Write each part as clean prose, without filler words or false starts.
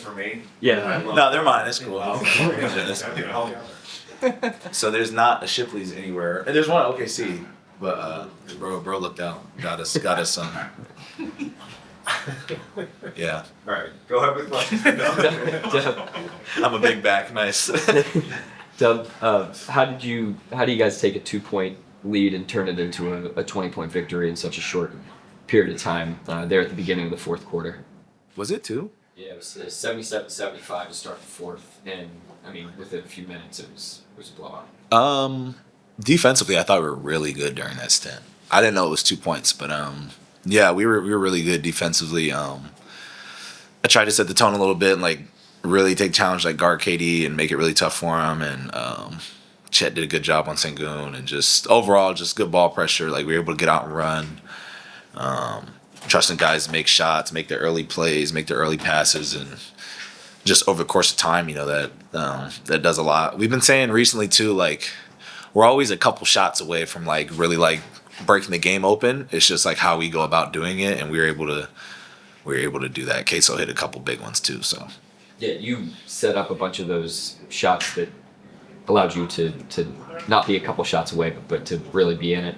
for me. Yeah. No, they're mine. That's cool. So there's not a Shipley's anywhere. And there's one at OKC. But bro looked out. Got us some. Yeah. All right, go ahead with questions. I'm a big back. Nice. Dub, how do you guys take a 2-point lead and turn it into a 20-point victory in such a short period of time there at the beginning of the fourth quarter? Was it two? Yeah, it was 77-75 to start the fourth, and I mean within a few minutes it was a blowout. Defensively, I thought we were really good during that stint. I didn't know it was 2 points, but yeah, we were really good defensively. I tried to set the tone a little bit and like really take challenge like guard KD and make it really tough for him. And Chet did a good job on Sengun, and just overall just good ball pressure. Like we were able to get out and run. Trusting guys to make shots, make their early plays, make their early passes, and just over the course of time, that does a lot. We've been saying recently too, like we're always a couple shots away from like really like breaking the game open. It's just like how we go about doing it, and we were able to do that. Queso hit a couple big ones too. So Yeah, you set up a bunch of those shots that allowed you to not be a couple shots away, but to really be in it.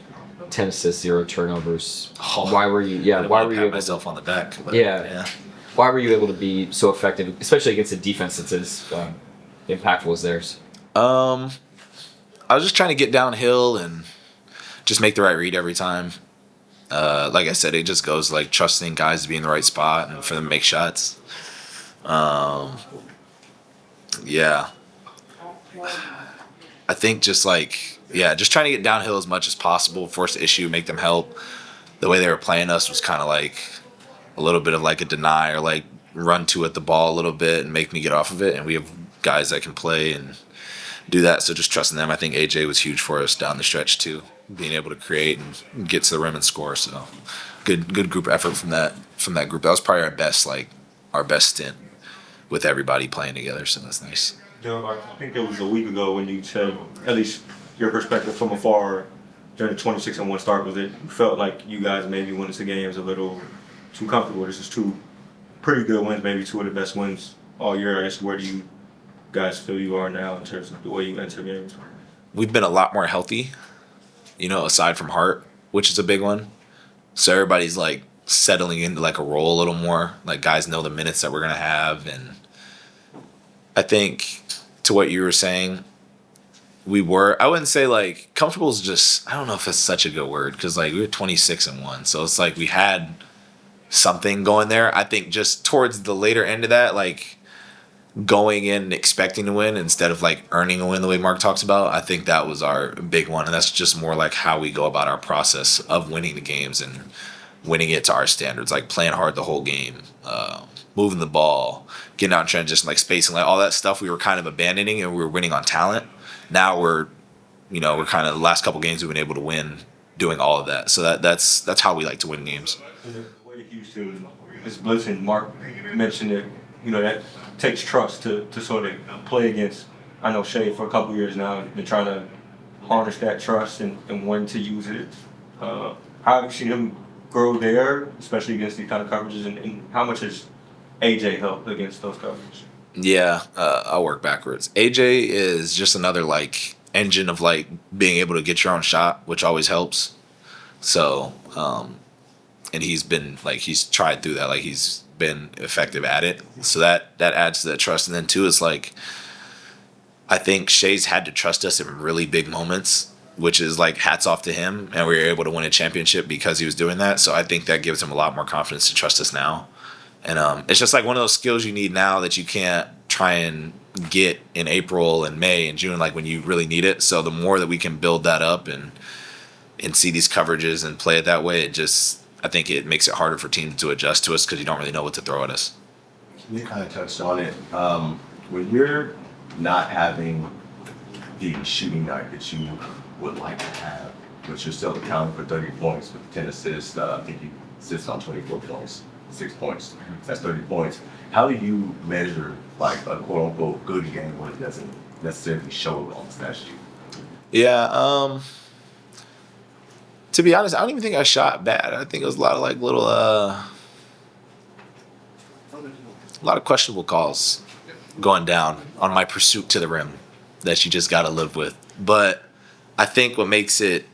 10 assists, 0 turnovers. Why were you? Yeah, why were you able myself on the back? But, yeah. Why were you able to be so effective, especially against a defense that's as impactful as theirs? I was just trying to get downhill and just make the right read every time. Like I said, it just goes like trusting guys to be in the right spot and for them to make shots. Yeah. I think just trying to get downhill as much as possible, force the issue, make them help. The way they were playing us was kind of like a little bit of like a deny or like run to at the ball a little bit and make me get off of it. And we have guys that can play and do that. So just trusting them. I think AJ was huge for us down the stretch too, being able to create and get to the rim and score. So good group effort from that group. That was probably our best stint with everybody playing together. So that's nice. Joe, I think it was a week ago when you said, at least your perspective from afar during the 26-1 start, was it you felt like you guys maybe went into games a little too comfortable. This is 2 pretty good wins, maybe 2 of the best wins all year. I guess where do you guys feel you are now in terms of the way you enter games? We've been a lot more healthy, aside from Hart, which is a big one. So everybody's like settling into like a role a little more. Like guys know the minutes that we're gonna have, and I think to what you were saying, I wouldn't say like comfortable is just, I don't know if it's such a good word, because like we were 26-1, so it's like we had something going there. I think just towards the later end of that, like going in and expecting to win instead of like earning a win the way Mark talks about, I think that was our big one. And that's just more like how we go about our process of winning the games and winning it to our standards, like playing hard the whole game, moving the ball, getting out in transition, like spacing, like all that stuff we were kind of abandoning, and we were winning on talent. Now we're kind of the last couple games we've been able to win doing all of that. So that's how we like to win games. The way Houston is blitzing, Mark mentioned it, that takes trust to sort of play against. I know Shea for a couple years now been trying to harness that trust and when to use it. How have you seen him grow there, especially against these kind of coverages, and how much has AJ helped against those coverages? Yeah, I'll work backwards. AJ is just another like engine of like being able to get your own shot, which always helps. So, and he's tried through that, like he's been effective at it. So that adds to that trust. And then too, it's like I think Shea's had to trust us in really big moments, which is like hats off to him, and we were able to win a championship because he was doing that. So I think that gives him a lot more confidence to trust us now. And it's just like one of those skills you need now that you can't try and get in April and May and June, like when you really need it. So the more that we can build that up and see these coverages and play it that way, I think it makes it harder for teams to adjust to us because you don't really know what to throw at us. You kind of touched on it. When you're not having the shooting night that you would like to have, but you're still accounting for 30 points with 10 assists, I think you assist on 24 points. 6 points. That's 30 points. How do you measure like a quote unquote good game when it doesn't necessarily show on the stat sheet? Yeah, to be honest, I don't even think I shot bad. I think it was a lot of like little a lot of questionable calls going down on my pursuit to the rim that you just got to live with. But I think what makes it,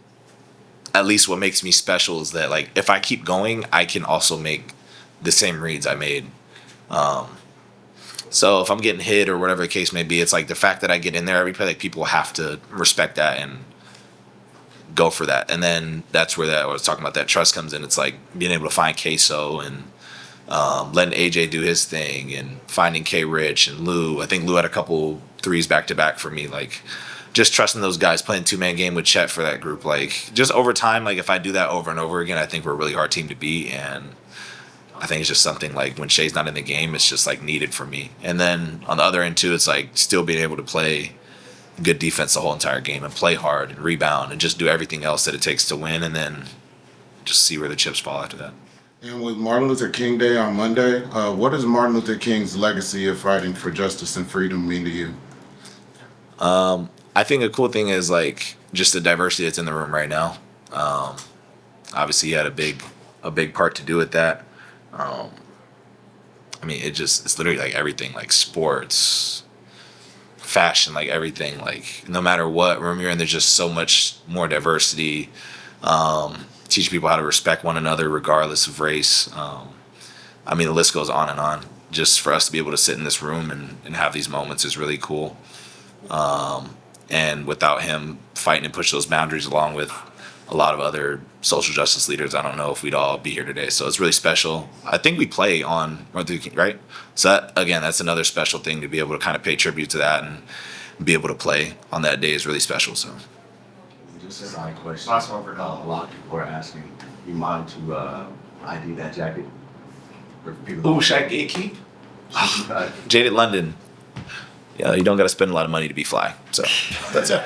at least what makes me special, is that like if I keep going, I can also make the same reads I made. So if I'm getting hit or whatever the case may be, it's like the fact that I get in there every play, like people have to respect that and go for that. And then that's where that I was talking about, that trust comes in. It's like being able to find Queso and letting AJ do his thing and finding K Rich and Lou. I think Lou had a couple threes back to back for me. Like just trusting those guys, playing 2-man game with Chet for that group. Like just over time, like if I do that over and over again, I think we're a really hard team to beat. And I think it's just something like when Shai's not in the game, it's just like needed for me. And then on the other end too, it's like still being able to play good defense the whole entire game and play hard and rebound and just do everything else that it takes to win, and then just see where the chips fall after that. And with Martin Luther King Day on Monday, what does Martin Luther King's legacy of fighting for justice and freedom mean to you? I think a cool thing is like just the diversity that's in the room right now. Obviously, he had a big part to do with that. I mean, it's literally like everything, like sports, fashion, like everything, like no matter what room you're in, there's just so much more diversity. Teach people how to respect one another regardless of race. I mean, the list goes on and on. Just for us to be able to sit in this room and have these moments is really cool. And without him fighting and push those boundaries along with a lot of other social justice leaders, I don't know if we'd all be here today. So it's really special. I think we play on Martin Luther King, right? So that, again, that's another special thing, to be able to kind of pay tribute to that and be able to play on that day is really special. So Just a side question. A lot of people are asking, you mind to ID that jacket? ooh, should I gatekeep? Jaded London. Yeah, you don't got to spend a lot of money to be fly. So that's it.